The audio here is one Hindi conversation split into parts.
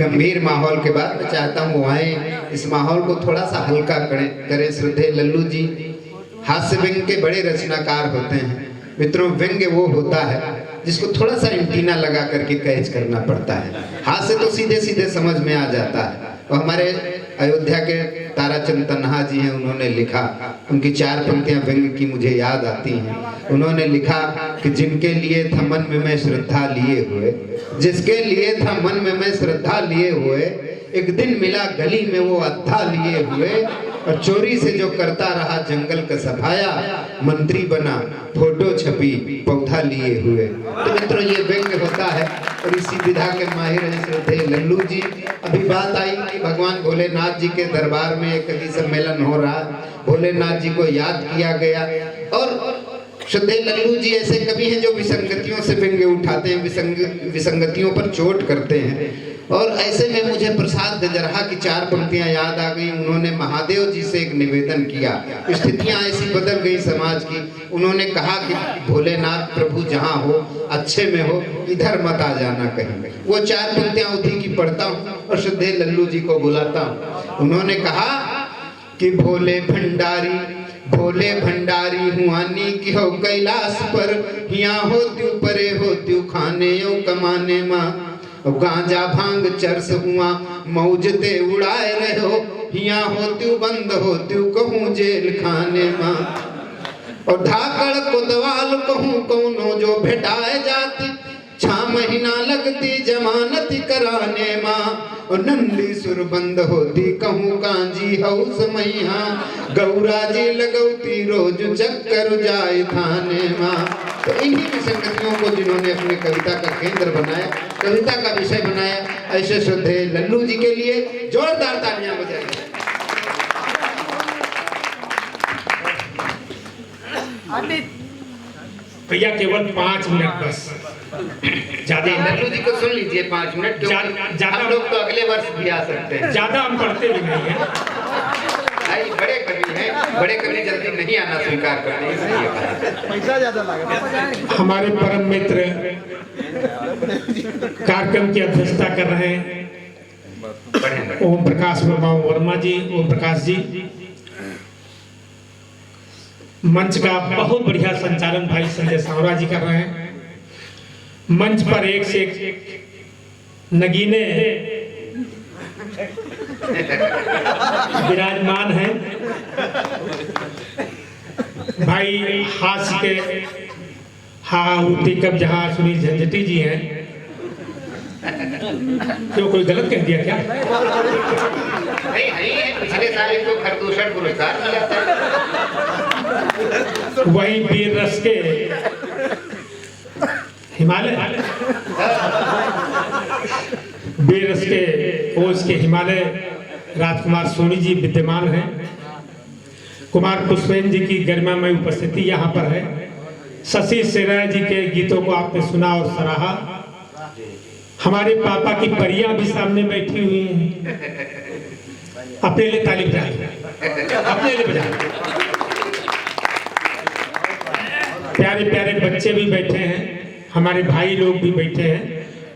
गंभीर माहौल के बाद मैं चाहता हूँ वो आए, इस माहौल को थोड़ा सा हल्का करें। श्रद्धेय लल्लू जी हास्य व्यंग्य के बड़े रचनाकार होते हैं मित्रों। व्यंग्य वो होता है जिसको थोड़ा सा एंटीना लगा करके कैच करना पड़ता है। हास्य तो सीधे सीधे समझ में आ जाता है। और हमारे अयोध्या के ताराचंद तन्हा जी हैं, उन्होंने लिखा, उनकी 4 पंक्तियां व्यंग्य की मुझे याद आती हैं। उन्होंने लिखा कि जिनके लिए था मन में मैं श्रद्धा लिए हुए, जिसके लिए था मन में मैं श्रद्धा लिए हुए, एक दिन मिला गली में वो अद्धा लिए हुए, और चोरी से जो करता रहा जंगल का सफाया, मंत्री बना फोटो छपी पौधा लिए हुए। तो मित्रों ये व्यंग्य होता है और इसी विधा के माहिर हैं श्रद्धेय लल्लू जी। अभी बात आई कि भगवान भोलेनाथ जी के दरबार में एक कवि सम्मेलन हो रहा है, भोलेनाथ जी को याद किया गया। और श्रद्धेय लल्लू जी ऐसे कवि हैं जो विसंगतियों से व्यंग्य उठाते हैं, विसंगतियों पर चोट करते हैं। और ऐसे में मुझे प्रसाद गजरहा की 4 पंक्तियां याद आ गई। उन्होंने महादेव जी से एक निवेदन किया, स्थितियां ऐसी बदल गई समाज की। उन्होंने कहा कि भोलेनाथ प्रभु जहां हो अच्छे में हो, इधर मत आ जाना कहीं। वो 4 पंक्तियां उठी की पढ़ता हूँ और श्रद्धेय लल्लू जी को बुलाता हूँ। उन्होंने कहा कि भोले भंडारी हुआनी की हो कैलाश पर, हिया हो त्यू परे हो त्यू खाने यो कमाने माँ, गांजा भांग चरस हुआ मौज ते उड़ाए रहो, हिया हो त्यू बंद हो त्यू कहूँ जेल खाने माँ, और धाकड़ कोतवाल कहूँ कौनो जो भेटाए जाती, 6 महीना लगती जमानत कराने माँ, और नंदी सुर बंद होती कहूँ कांजी हौस मैया, गौरा जी लगौती रोज चक्कर जाए थाने माँ। तो इन्हीं विसंगतियों को जिन्होंने अपनी कविता का केंद्र बनाया, कविता का विषय बनाया, ऐसे श्रद्धेय लल्लू जी के लिए जोरदार तालियां बजाइए। भैया केवल 5 मिनट बस, ज्यादा लल्लू जी को सुन लीजिए 5 मिनट। ज्यादा लोग तो अगले वर्ष भी आ सकते हैं, ज्यादा हम पढ़ते भी नहीं हैं। बड़े कवि हैं, बड़े कवि जल्दी नहीं आना स्वीकार करते, इसलिए पैसा ज्यादा लगा। हमारे परम मित्र कार्यक्रम की अध्यक्षता कर रहे हैं ओम प्रकाश वर्मा जी, ओम प्रकाश जी। मंच का बहुत बढ़िया संचालन भाई संजय सावरा जी कर रहे हैं। मंच पर एक से एक नगीने विराजमान हैं। भाई हास्य के हाउती कब जहां सुनील झंझटी जी हैं। क्यों कोई गलत कह दिया क्या? नहीं, पिछले साल इनको खरदूषण पुरस्कार मिला था। वही वीर रस के हिमालय, वीर रस के कोच के हिमालय राजकुमार सोनी जी विद्यमान हैं। कुमार पुष्पेन जी की गरिमामय उपस्थिति यहाँ पर है। शशि सेना जी के गीतों को आपने सुना और सराहा। हमारे पापा की परियां भी सामने बैठी हुई हैं। अपने लिए ताली बजाइए, अपने लिए बजाइए। प्यारे प्यारे बच्चे भी बैठे हैं, हमारे भाई लोग भी बैठे हैं।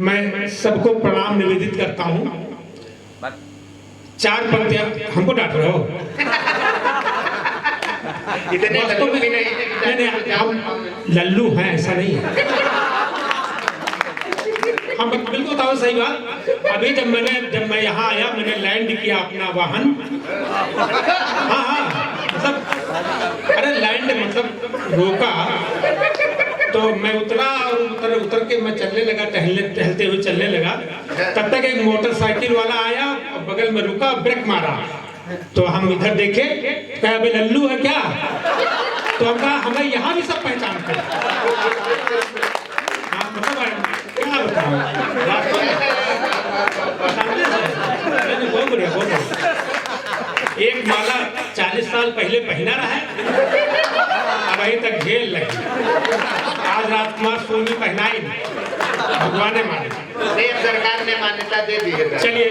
मैं सबको प्रणाम निवेदित करता हूँ। 4 पंक्तियां हमको डांट रहे हो? वास्तव में नहीं, हम लल्लू हैं ऐसा नहीं है। हम बिल्कुल बताओ सही बात। अभी जब मैं यहाँ आया, मैंने लैंड किया अपना वाहन। हाँ मतलब, अरे लैंड मतलब रोका, तो मैं उतरा और उतर के मैं चलने लगा, टहलते हुए चलने लगा। तब तक एक मोटरसाइकिल वाला आया और बगल में रुका, ब्रेक मारा। तो हम इधर देखे, कहा बे लल्लू है क्या? तो हम कहा हमें यहाँ भी सब पहचानते हैं। हाँ मतलब क्या बताऊं, बहुत बढ़िया, बहुत बढ़िया। एक माला 40 साल पहले पहना रहा है, अब अभी तक झेल लगी। आज राजकुमार सोनी पहनाई, भगवान ने माने, सरकार ने मान्यता दे दी है। चलिए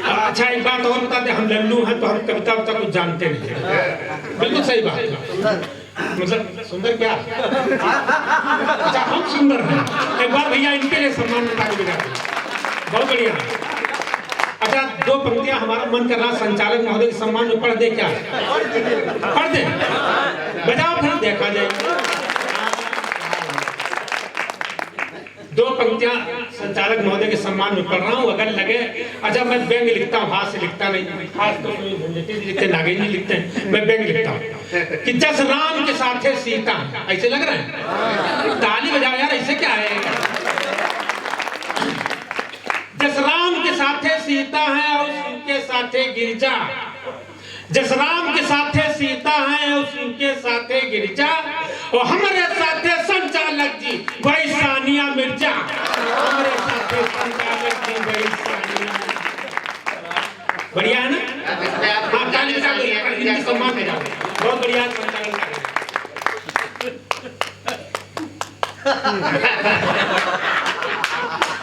अच्छा एक बात और बता दे, हम लल्लू हैं तो हम कविता वविता कुछ जानते नहीं हैं। बिल्कुल सही बात, मतलब सुंदर क्या? अच्छा हम सुंदर हैं। एक बार भैया इनके लिए सम्मान बता के बहुत बढ़िया। अच्छा, दो पंक्तियां हमारा मन कर रहा संचालक महोदय के सम्मान में पढ़ दे क्या? पढ़ दे, बजाओ फिर देखा जाए। दो पंक्तियां संचालक महोदय के सम्मान में पढ़ रहा हूँ, अगर लगे। अच्छा, मैं व्यंग लिखता हूँ, हाथ से लिखता नहीं, हाथ तो लिखते, नागेंद्र जी लिखते हैं, मैं व्यंग लिखता हूँ कि जस राम के साथ है सीता, ऐसे लग रहा है। ताली बजाओ यार, ऐसे क्या है? जस राम के साथ है सीता है और उनके साथ है गिरिजा, जस राम के साथ है सीता है और उनके साथ है गिरिजा, और हमारे साथ है संचालक जी वही सानिया मिर्जा, हमारे साथ है संचालक जी वही सानिया। बढ़िया है ना? हाँ, ताली बजा दो, इनके सम्मान में जाओ। बहुत बढ़िया संचालक।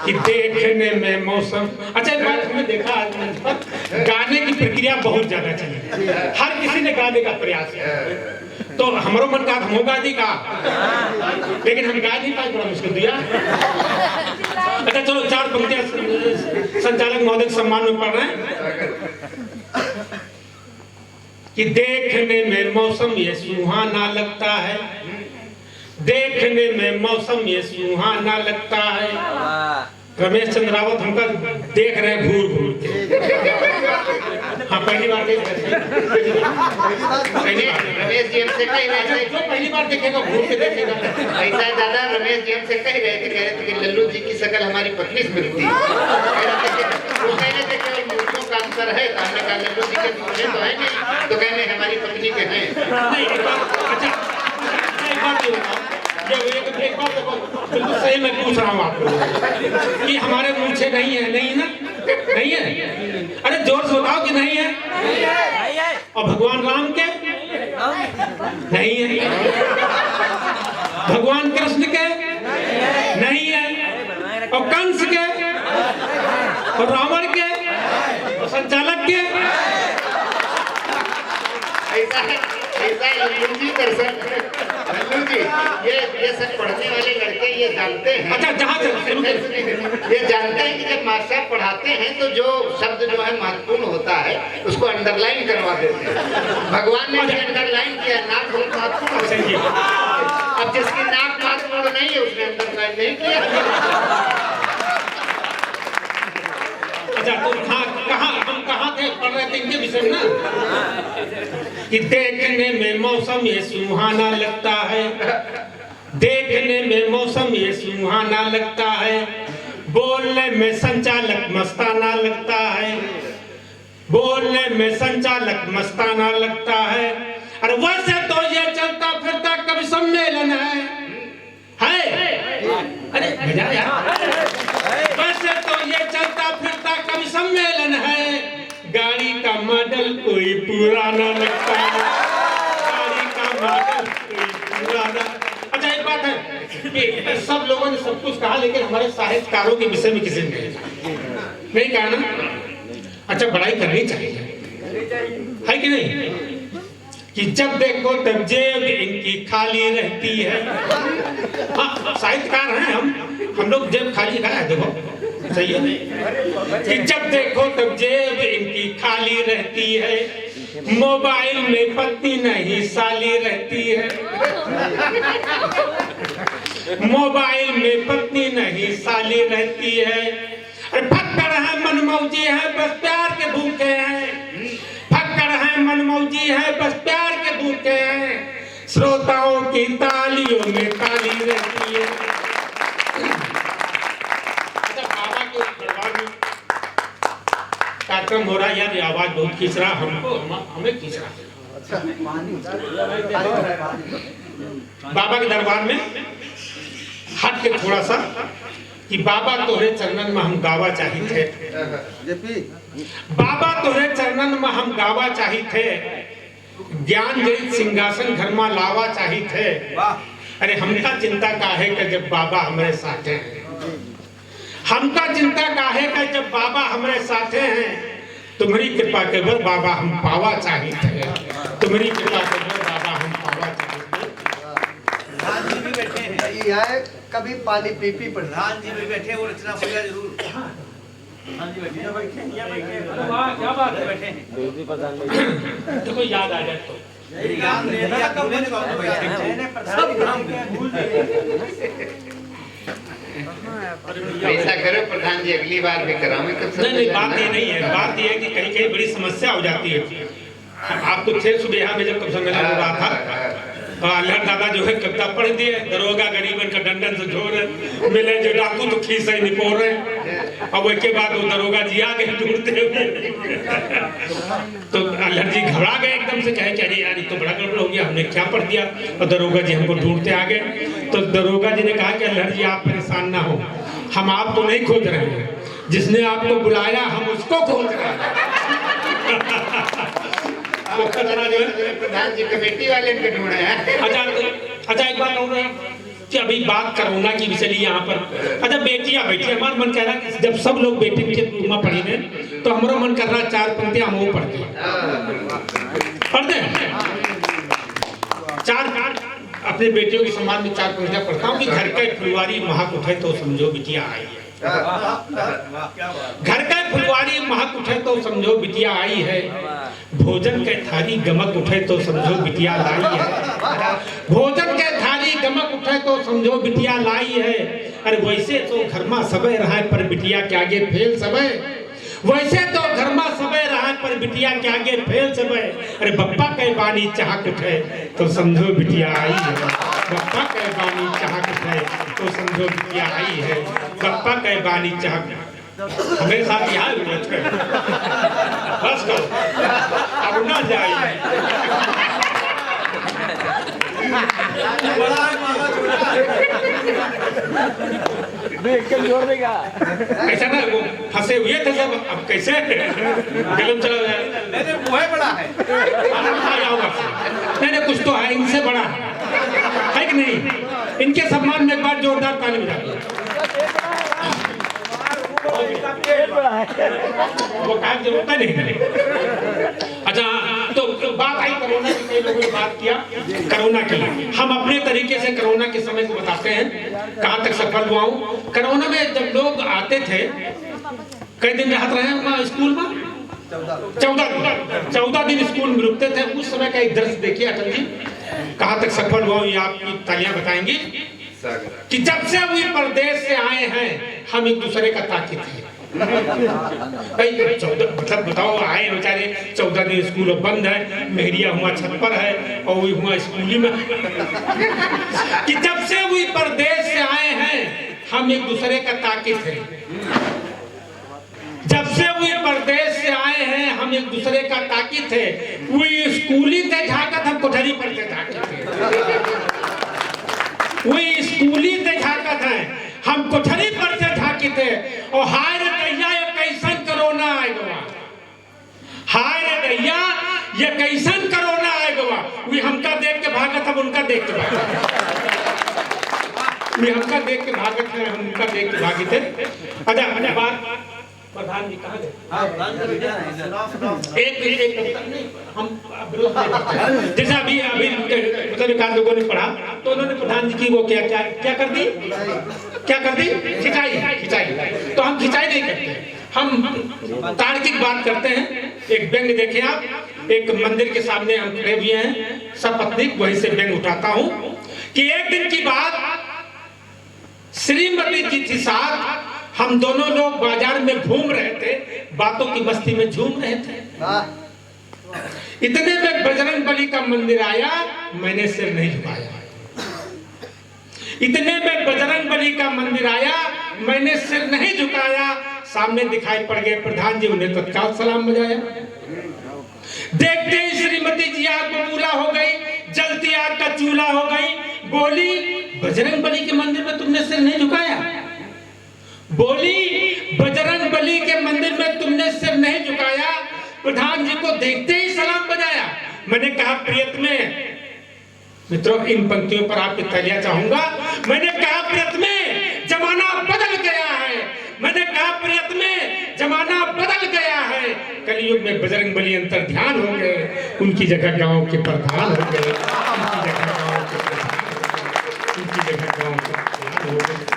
कि देखने में मौसम। अच्छा, एक बात हमने देखा आज मंच पर, गाने की प्रक्रिया बहुत ज्यादा चली, हर किसी ने गाने का प्रयास किया। तो हमारो मन का हम गा दी का, लेकिन हम गा नहीं पाए, बड़ा मुश्किल दिया। अच्छा चलो, चार पंक्तियां संचालक महोदय के सम्मान में पढ़ रहे हैं कि देखने में मौसम ये सुहाना लगता है, देखने में मौसम ये सुहाना लगता है। रमेश चंद्र रावत हमका देख रहे हैं घूर घूर के। हाँ, पहली बार देख रहे हैं। रमेश जी हमसे कह रहे थे, जो पहली बार देखेगा घूर के देखेगा। ऐसा है दादा, रमेश जी हमसे कह रहे थे कि लल्लू जी की शक्ल हमारी पत्नी से मिलती है। वो कह रहे थे कि मूर्तियों का अंतर है, तो हमने कहा लल्लू जी के दूल्हे तो है नहीं, तो कहने हमारी पत्नी के हैं। अच्छा, एक बात बिल्कुल सही मैं पूछ रहा हूँ आपको कि हमारे मूछे नहीं है? नहीं ना? नहीं है? अरे जोर से बताओ कि नहीं है। और भगवान राम के नहीं है, भगवान कृष्ण के नहीं है, और कंस के, और रावण के, और संचालक के। ऐसा है लल्लू जी, दरअसल लल्लू जी ये सब पढ़ने वाले लड़के ये जानते हैं। अच्छा, जहाँ से ये जानते हैं कि जब मास्टर पढ़ाते हैं तो जो शब्द जो है महत्वपूर्ण होता है उसको अंडरलाइन करवा देते हैं। भगवान ने भी अंडरलाइन किया, नाक बहुत महत्वपूर्ण है। अब जिसकी नाक महत्वपूर्ण नहीं है उसने अंडरलाइन नहीं किया। अच्छा, तो हम कहाँ थे, पढ़ रहे थे इनके विषय में ना कि देखने में मौसम ये सुहाना लगता है, देखने में मौसम ये सुहाना लगता है, बोलने में संचालक मस्ताना लगता है, बोलने में संचालक मस्ताना लगता है। अरे वैसे तो ये चलता फिरता कभी सम्मेलन है। अरे भैया यार, वैसे तो ये चलता फिरता कभी सम्मेलन है, गाड़ी का मॉडल कोई पुराना लगता है, गाड़ी का मॉडल कोई पुराना। अच्छा, एक बात है कि सब लोगों ने सब कुछ कहा, लेकिन हमारे साहित्यकारों के विषय में किसी ने नहीं कहा ना। अच्छा, बड़ाई करनी चाहिए, है कि नहीं? कि जब देखो तब जेब इनकी खाली रहती है। हाँ, साहित्यकार हैं हम लोग जेब खाली का है, देखो सही है कि जब देखो तब जेब इनकी खाली रहती है, मोबाइल में पत्नी नहीं साली रहती है, मोबाइल में पत्नी नहीं साली रहती है। अरे फक्कर है मनमौजी है बस प्यार के भूखे हैं, फक्कर है मनमौजी है बस प्यार के भूखे हैं, श्रोताओं की तालियों में ताली रहती है। अच्छा, बाबा के दरबार में कार्यक्रम हो रहा है यार, ये आवाज बहुत खींच रहा, हमें खींच रहा। बाबा के दरबार में हट के थोड़ा सा कि बाबा तोहरे चरणन में हम गावा चाही थे, बाबा तोहरे चरणन में हम गावा चाही थे, ज्ञान जनित सिंहासन घर में लावा चाही थे। अरे हमका चिंता काहे का जब बाबा हमारे साथ हैं, हमका चिंता काहे का जब बाबा हमारे साथ हैं, तुम्हारी कृपा के बल बाबा हम पावा चाही थे, तुम्हारी कृपा के बल बाबा हम पावा चाही थे। प्रधान जी भी बैठे हैं, कभी पानी पी प्रधान जी भी बैठे, वो रचना हो गया जरूर। वाह क्या बात है। बैठे देखो याद आ जाए तो ऐसा करो प्रधान जी, अगली बार भी करावे तो सब नहीं बात ये नहीं है, बात ये है कि कहीं कहीं बड़ी समस्या हो जाती है। आप तो थे सुबह में जब कब सम्मेलन हो रहा था, अल्लाह दादा जो है कविता पढ़ दिए, दरोगा गरीबन का डंडन से झोर मिले जो डाकू तो खीस ही निपोर रहे। अब उसके बाद वो दरोगा जी आ गए ढूंढते हुए, तो अल्लाह जी घबरा गए एकदम से, कहे कि अरे यार ये तो बड़ा गड़बड़ हो गया, हमने क्या पढ़ दिया। और दरोगा जी हमको ढूंढते आ गए। तो दरोगा जी ने कहा कि अल्लाह जी आप परेशान ना हो, हम आपको नहीं खोज रहे हैं, जिसने आपको बुलाया हम उसको खोज रहे हैं। तो खतरा जो है प्रधान जी कमेटी वाले ने ढूंढे हैं। अच्छा एक बात और है कि अभी बात कोरोना की भी चली यहाँ पर। अच्छा बेटियां बैठी, हमारा मन कह रहा है जब सब लोग बेटी के रूम में पढ़ी ने तो हमारा मन कर रहा 4 पंक्तियां हम वो पढ़ते चार अपने बेटियों के सम्मान में 4 पंक्तियां पढ़ता हूँ कि घर के फुलवारी महक उठे तो समझो बिटिया आई है। घर का फुलवारी महक उठे तो समझो बिटिया आई है, भोजन के थाली गमक उठे तो समझो बिटिया लाई है। भोजन के थाली गमक उठे तो समझो बिटिया लाई है। अरे वैसे तो घर में सबे रहा पर बिटिया के आगे फेल सबे, वैसे तो घर में सबे रहा पर बिटिया के आगे फेल सबे। अरे बप्पा के बानी चाहक उठे तो समझो बिटिया आई है। बप्पा के बानी चाहक उठे तो समझो बिटिया आई है। बप्पा के बानी चाहक हमेरे साथ यहाँ बस करो, अब ना जाए। जोड़ देगा ऐसा ना वो फंसे हुए थे सब, अब कैसे फिल्म चला जाए। नहीं वो है बड़ा है। नहीं कुछ तो है, इनसे बड़ा है कि नहीं। इनके सम्मान में एक बार जोरदार ताली बजाइए। वो काम जरूरत नहीं। अच्छा तो बात आई कोरोना की, कई लोगों ने बात किया कोरोना की। हम अपने तरीके से कोरोना के समय को बताते हैं, कहाँ तक सफल हुआ हूँ। कोरोना में जब लोग आते थे, कई दिन रहते रहे वहाँ स्कूल में, 14 दिन स्कूल में रुकते थे। उस समय का एक दृश्य देखिए अटल जी, कहाँ तक सफल हुआ हूँ ये आपकी तालियां बताएंगी कि जब से वो प्रदेश से आए हैं हम एक दूसरे का ताकिद है। 14 मतलब बताओ आए बेचारे, 14 दिन स्कूल बंद है, मेहरिया हुआ छत पर है और वही हुआ स्कूली में। कि जब से वो प्रदेश से आए हैं हम एक दूसरे का ताकिद है। जब से वो प्रदेश से आए हैं हम एक दूसरे का ताकिद है। वो स्कूली थे झाकत, हम कोठरी पर थे झाकत। वही स्कूली थे झाकत है, हम कोठरी पर से झाकी थे। और हाय रे दैया ये कैसन कोरोना आएगा, हाय रे दैया ये कैसन कोरोना आएगा। वे हमका देख के भागत, हम उनका देख के भागत। वे हमका देख के भागत है, हम उनका देख के भागे थे। अच्छा बात प्रधान जी कहाँ गए? एक हम जैसे अभी मतलब एक आध लोगों ने पढ़ा तो उन्होंने प्रधान जी की वो क्या कर दी खिंचाई। तो हम खिंचाई नहीं करते, हम तार्किक बात करते हैं। एक व्यंग देखें आप, एक मंदिर के सामने हम खड़े हुए हैं सपत्नीक, वहीं से व्यंग उठाता हूं कि एक दिन की बात, श्रीमती जी थी साथ, हम दोनों लोग बाजार में घूम रहे थे, बातों की मस्ती में झूम रहे थे। इतने में बजरंग बली का मंदिर आया, मैंने सिर नहीं झुकाया। इतने में बजरंग बली का मंदिर आया, मैंने सिर नहीं झुकाया। सामने दिखाई पड़ गए प्रधान जी, उन्हें तत्काल सलाम बजाया। देखते ही श्रीमती जी आग बबूला हो गई, जलती आग का चूल्हा हो गई। बोली बजरंग बली के मंदिर में तुमने सिर नहीं झुकाया? बोली बजरंग बली के मंदिर में तुमने सिर नहीं झुकाया। प्रधान जी को देखते ही सलाम बजाया। मैंने कहा प्रियतमे, मित्रों इन पंक्तियों पर आपकी तालियां चाहूंगा। मैंने कहा प्रियतमे जमाना बदल गया है। मैंने कहा प्रियतमे जमाना बदल गया है। कलयुग में बजरंग बली अंतर ध्यान हो गए, उनकी जगह गांव के प्रधान हो गए, उनकी जगह गांव के प्रधान हो गए।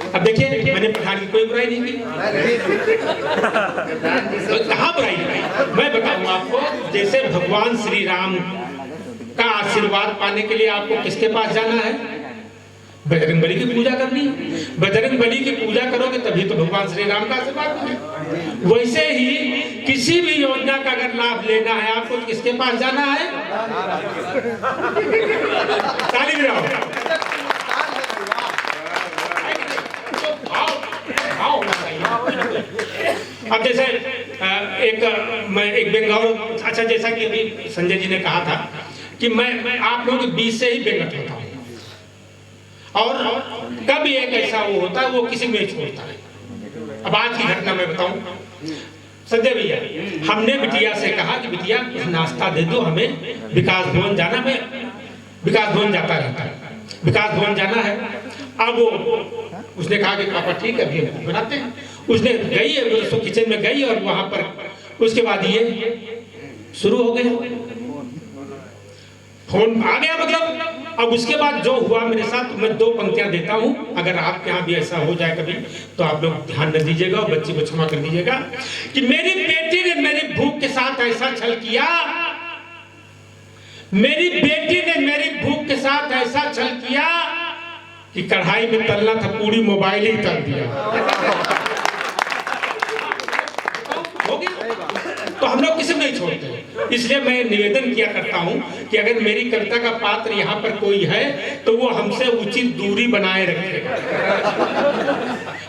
अब देखिए मैंने प्रधान की कोई बुराई नहीं की, तो कहाँ बुराई है? मैं बताऊं आपको, जैसे भगवान श्री राम का आशीर्वाद पाने के लिए आपको किसके पास जाना है? बजरंग बली की पूजा करनी है। बजरंग बली की पूजा करोगे तभी तो भगवान श्री राम का आशीर्वाद मिलेगा। वैसे ही किसी भी योजना का अगर लाभ लेना है आपको किसके पास जाना है? ताली बजाओ। अब जैसे एक बंगाल, अच्छा जैसा कि अभी संजय जी ने कहा था कि मैं आप लोगों के बीच से ही बेंगट होता हूँ, और कभी एक ऐसा वो होता है वो किसी में छोड़ता है। अब आज की घटना मैं बताऊं, संजय भैया हमने बिटिया से कहा कि बिटिया कुछ नाश्ता दे दो हमें, विकास भवन जाना, मैं विकास भवन जाता रहता है, विकास भवन जाना है। अब वो उसने कहा कि पापा ठीक है अभी हम बनाते हैं। उसने गई उसको किचन में गई और वहां पर उसके बाद ये शुरू हो गया, फोन आ गया मतलब। अब उसके बाद जो हुआ मेरे साथ, मैं 2 पंक्तियां देता हूं, अगर आपके यहाँ भी ऐसा हो जाए कभी तो आप लोग ध्यान न दीजिएगा और बच्ची को क्षमा कर दीजिएगा। कि मेरी बेटी ने मेरी भूख के साथ ऐसा छल किया, मेरी बेटी ने मेरी भूख के साथ ऐसा छल किया कि कढ़ाई में तलना था पूरी मोबाइल ही तल दिया। हो गया? तो हम लोग किसी नहीं छोड़ते। इसलिए मैं निवेदन किया करता हूं कि अगर मेरी कविता का पात्र यहाँ पर कोई है तो वो हमसे उचित दूरी बनाए रखेगा।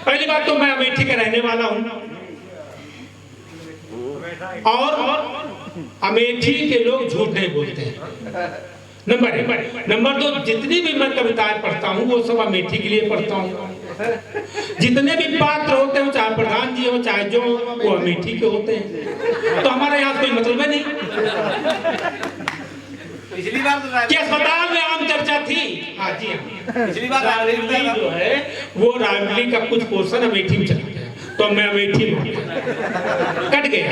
पहली बात तो मैं अमेठी का रहने वाला हूं, और अमेठी के लोग झूठ नहीं बोलते हैं, नंबर 1। नंबर 2, जितनी भी मैं कविताएं पढ़ता हूँ वो सब अमेठी के लिए पढ़ता हूँ। जितने भी पात्र होते हैं, चाहे प्रधान जी हो चाहे जो, वो अमेठी के होते हैं। तो हमारे यहाँ कोई मतलब है नहीं। पिछली बार तो कि अस्पताल में आम चर्चा थी। हाँ जी हाँ, पिछली बार रामलीला जो है वो रामलीला का कुछ पोर्शन अमेठी में चला गया, तो मैं अमेठी में कट गया।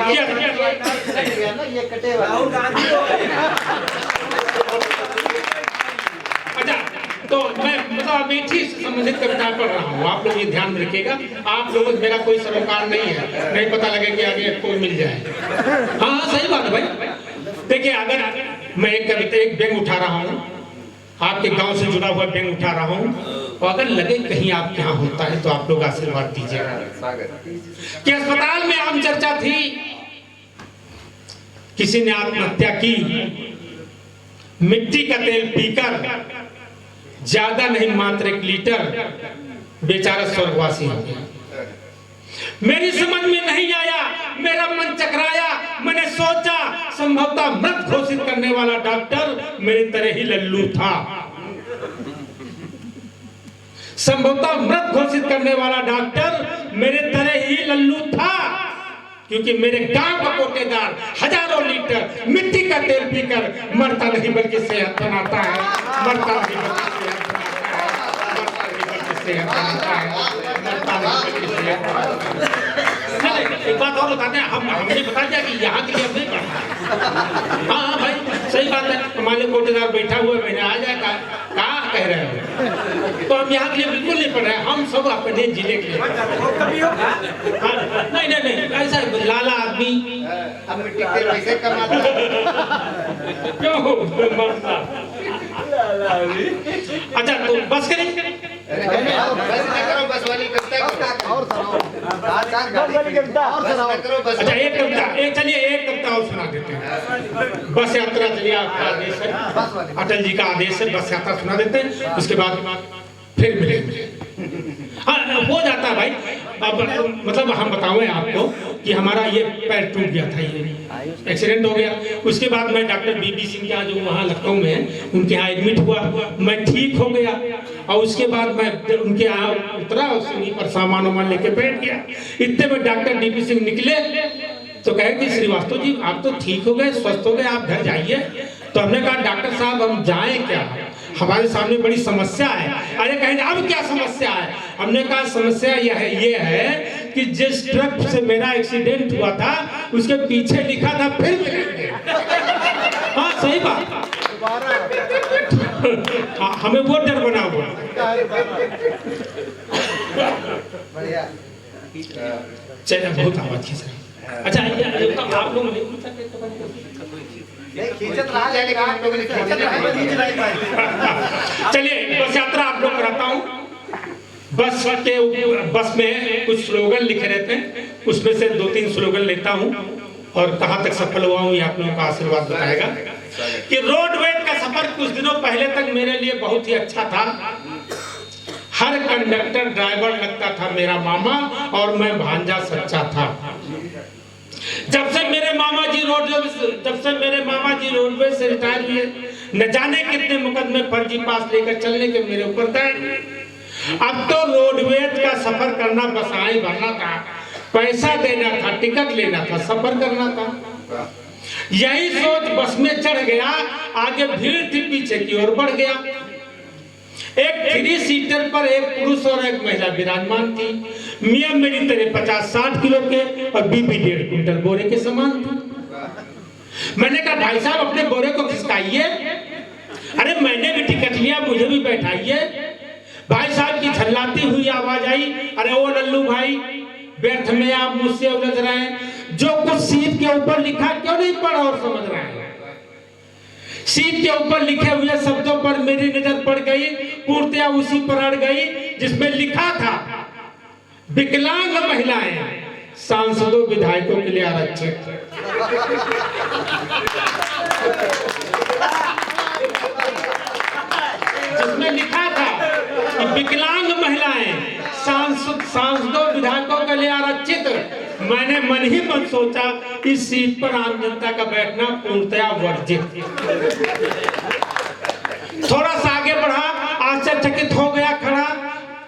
ये कटे राहुल गांधी अच्छा, तो मैं मतलब अमेठी से संबंधित कविता पढ़ रहा हूँ, आप लोग ये ध्यान में रखिएगा। आप लोगों को मेरा कोई सरोकार नहीं है, नहीं पता लगे कि आगे कोई मिल जाए। हाँ सही बात है भाई। देखिए अगर मैं एक कविता, एक व्यंग उठा रहा हूँ, आपके गांव से जुड़ा हुआ व्यंग उठा रहा हूँ, और अगर लगे कहीं आपके यहाँ होता है तो आप लोग आशीर्वाद दीजिएगा। कि अस्पताल में आम चर्चा थी, किसी ने आत्महत्या की, मिट्टी का तेल पीकर, ज्यादा नहीं मात्र 1 लीटर, बेचारा स्वर्गवासी हो गया। मेरी समझ में नहीं आया, मेरा मन चकराया, मैंने सोचा संभवतः मृत घोषित करने वाला डॉक्टर मेरी तरह ही लल्लू था। संभवतः मृत घोषित करने वाला डॉक्टर मेरे तरह ही लल्लू था, क्योंकि मेरे गांव का कोटेदार हजारों लीटर मिट्टी का तेल पीकर मरता नहीं बल्कि सेहत बनाता है, मरता नहीं बल्कि सेहत बनाता है, मरता नहीं बल्कि सेहत बनाता है। एक बात और बताते हैं, हमने बता दिया कि यहाँ के लिए नहीं पढ़ा। हाँ भाई सही बात है, हमारे कोटेदार बैठा हुआ, मैंने आ जाए कहाँ कह रहे हो, तो हम यहाँ के लिए बिल्कुल नहीं पढ़ रहे, हम सब अपने जिले के लिए। नहीं नहीं नहीं, ऐसा लाला आदमी अब मिट्टी के पैसे कमाता क्यों? अच्छा तो बस करें, बस न करो, बस वाली कविता और करो, बस। अच्छा एक कविता, चलिए एक कविता और सुना देते हैं। बस यात्रा, चलिए आपका आदेश है, अटल जी का आदेश है, बस यात्रा सुना देते हैं, उसके बाद फिर मिलेंगे। हाँ हो जाता है भाई। अब मतलब हम बताएं आपको कि हमारा ये पैर टूट गया था, ये एक्सीडेंट हो गया। उसके बाद मैं डॉक्टर बीबी सिंह के यहाँ, जो वहाँ लखनऊ में है, उनके यहाँ एडमिट हुआ, मैं ठीक हो गया। और उसके बाद मैं उनके यहाँ उतरा और वहीं पर सामान वामान लेके बैठ गया। इतने में डॉक्टर बीबी सिंह निकले तो कहे कि श्रीवास्तव जी आप तो ठीक हो गए, स्वस्थ हो गए, आप घर जाइए। तो हमने कहा डॉक्टर साहब हम जाएं क्या, हमारे सामने बड़ी समस्या है। अरे कहें अब क्या समस्या है? हमने कहा समस्या ये है कि जिस ट्रक से मेरा एक्सीडेंट हुआ था उसके पीछे लिखा था फिर मिलेंगे। हाँ सही बात, हमें वो डर बना हुआ। बढ़िया। चलिए बहुत आवाज खींच रहा। अच्छा ये तो आप लोग नहीं पूछा कि तो नहीं खींचत रहा लेकिन आप लोगों ने खींच नहीं पाए। चलिए बस यात्रा आप लोग कराता हूँ। बस में कुछ स्लोगन लिखे रहते हैं, उसमें से 2-3 स्लोगन लेता हूँ और कहाँ तक सफल हुआ हूँ ये आप लोगों का आशीर्वाद बताएगा। कि रोडवेज का सफर कुछ दिनों पहले तक मेरे लिए बहुत ही अच्छा था। हर कंडक्टर ड्राइवर लगता था मेरा मामा और मैं भांजा सच्चा था। जब से मेरे मामा जी रोडवेज से रिटायर हुए, न जाने कितने मुकदमे फर्जी पास लेकर चलने के मेरे ऊपर थे। अब तो रोडवेज का सफर करना बसाई भरना था, पैसा देना था, टिकट लेना था, सफर करना था। यही सोच बस में चढ़ गया, आगे भीड़ थी, पीछे की ओर बढ़ गया। एक 3 सीटर पर एक पुरुष और एक महिला विराजमान थी। मियां मेरी तरह 50-60 किलो के और बीबी 1.5 क्विंटल बोरे के समान थी। मैंने कहा भाई साहब अपने बोरे को खिसकाइए। अरे मैंने भी टिकट लिया, मुझे भी बैठाइए। भाई साहब की झल्लाती हुई आवाज आई, अरे ओ लल्लू भाई, व्यर्थ में आप मुझसे उलझ रहे हैं। जो कुछ सीट के ऊपर लिखा क्यों नहीं पढ़ा और समझ रहे हैं? सीट के ऊपर लिखे हुए शब्दों पर मेरी नजर पड़ गई, पूर्णतया उसी पर अड़ गई जिसमें लिखा था विकलांग महिलाएं सांसदों विधायकों के लिए आरक्षित। जिसमें लिखा था कि विकलांग महिलाएं सांसदों विधायकों के लिए आरक्षित। मैंने मन ही मन सोचा इस सीट पर आम जनता का बैठना पूर्णतया वर्जित। थोड़ा सा आगे बढ़ा, आश्चर्यचकित हो गया खड़ा।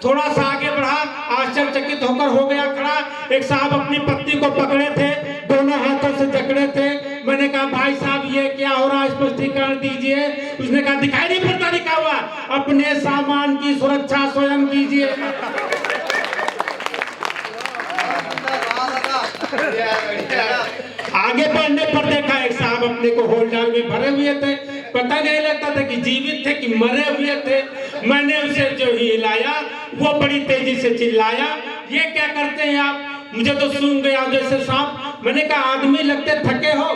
थोड़ा सा आगे बढ़ा, आश्चर्यचकित होकर हो गया खड़ा। एक साहब अपनी पत्नी को पकड़े थे, दोनों हाथों से जकड़े थे। मैंने कहा भाई साहब ये क्या हो रहा है, स्पष्टीकरण दीजिए। उसने कहा दिखाई नहीं पड़ता लिखा हुआ, अपने सामान की सुरक्षा स्वयं कीजिए। आगे बढ़ने पर देखा एक साहब अपने को होलडाल में भरे हुए थे। पता नहीं लगता था कि जीवित थे कि मरे हुए थे। मैंने उसे जो ही हिलाया, वो बड़ी तेजी से चिल्लाया, ये क्या करते हैं आप? मुझे तो सूंघ गया जैसे सांप। मैंने कहा आदमी लगते थके हो,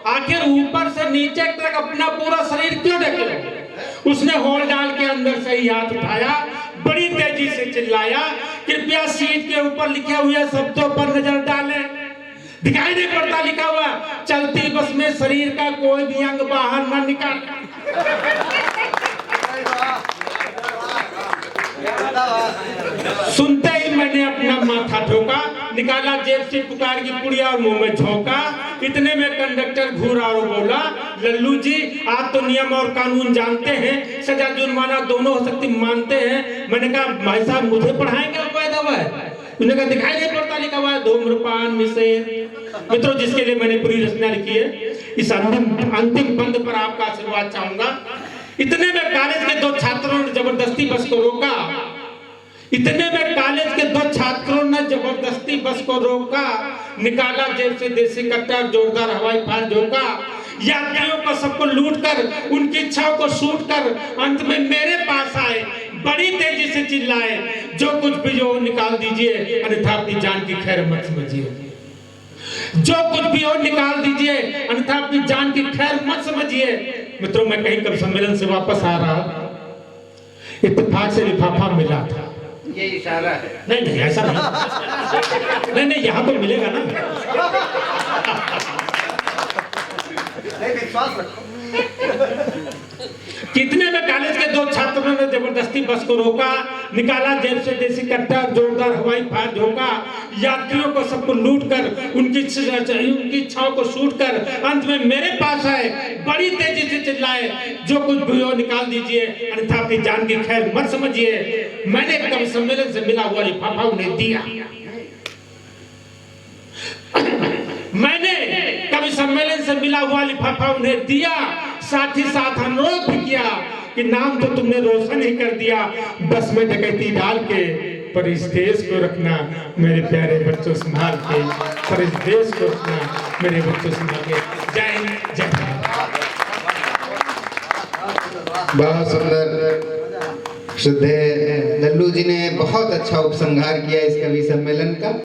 आखिर ऊपर से नीचे तक अपना पूरा शरीर क्यों ढके हो? उसने होलडाल के अंदर से ही हाथ उठाया, बड़ी तेजी से चिल्लाया, कृपया सीट के ऊपर लिखे हुए शब्दों पर नजर डालें। दिखाई नहीं पड़ता लिखा हुआ, चलती बस में शरीर का कोई भी अंग बाहर न निकाल। सुनते ही मैंने अपना माथा ठोका, निकाला जेब से पुकार की पुड़िया और मुंह में झोंका। इतने में कंडक्टर घूरा और बोला, लल्लू जी आप तो नियम और कानून जानते हैं, सजा जुर्माना दोनों हो सकती मानते हैं। मैंने कहा भाई साहब मुझे पढ़ाएंगे उन्होंने कहा दिखाई नहीं पड़ता लिखा हुआ है धूम्रपान निषेध। मित्रों जिसके लिए मैंने पूरी रचना लिखी है, इस अंतिम बंद पर आपका आशीर्वाद चाहूंगा। इतने में कॉलेज के 2 छात्रों ने जबरदस्ती बस को रोका। इतने में कॉलेज के 2 छात्रों ने जबरदस्ती बस को रोका, निकाला जेब से देसी कट्टा, जोरदार हवाई फायर झोंका। यात्रियों को सबको लूट कर, उनकी इच्छाओं को सूट कर अंत में मेरे पास आए, बड़ी तेजी से चिल्लाए, जो कुछ भी हो निकाल दीजिए, अन्यथा अपनी जान की खैर मत समझिए। जो कुछ भी हो निकाल दीजिए, अन्यथा अपनी जान की खैर मत समझिए। मित्रों मैं कहीं कभी सम्मेलन से वापस आ रहा, इत्तेफाक से लिफाफा मिला था। ये इशारा है। नहीं नहीं ऐसा नहीं, नहीं यहाँ तो मिलेगा ना। विश्वास रखो। कितने में कॉलेज के 2 छात्रों ने जबरदस्ती बस को रोका, निकाला जेब से देसी कट्टा, जोरदार हवाई फायर झोंका। यात्रियों को सबको लूट कर, उनकी इच्छाओं को सूट कर अंत में मेरे पास आए, बड़ी तेजी से चिल्लाए, जो कुछ भी हो निकाल दीजिए, अन्यथा अपनी जान की खैर मत समझिए। मैंने कवि सम्मेलन से मिला हुआ लिफाफा उन्हें दिया। मैंने कवि सम्मेलन से मिला हुआ लिफाफा उन्हें दिया, साथ ही साथ अनुरोध भी किया कि नाम तो तुमने रोशन ही कर दिया बस में डकैती डाल के, पर इस देश को रखना मेरे प्यारे बच्चों संभाल के, पर इस देश को रखना मेरे बच्चों संभाल के। जय हिंद, जय भारत। बहुत सुंदर शुद्ध लल्लू जी ने बहुत अच्छा उपसंहार किया इस कवि सम्मेलन का।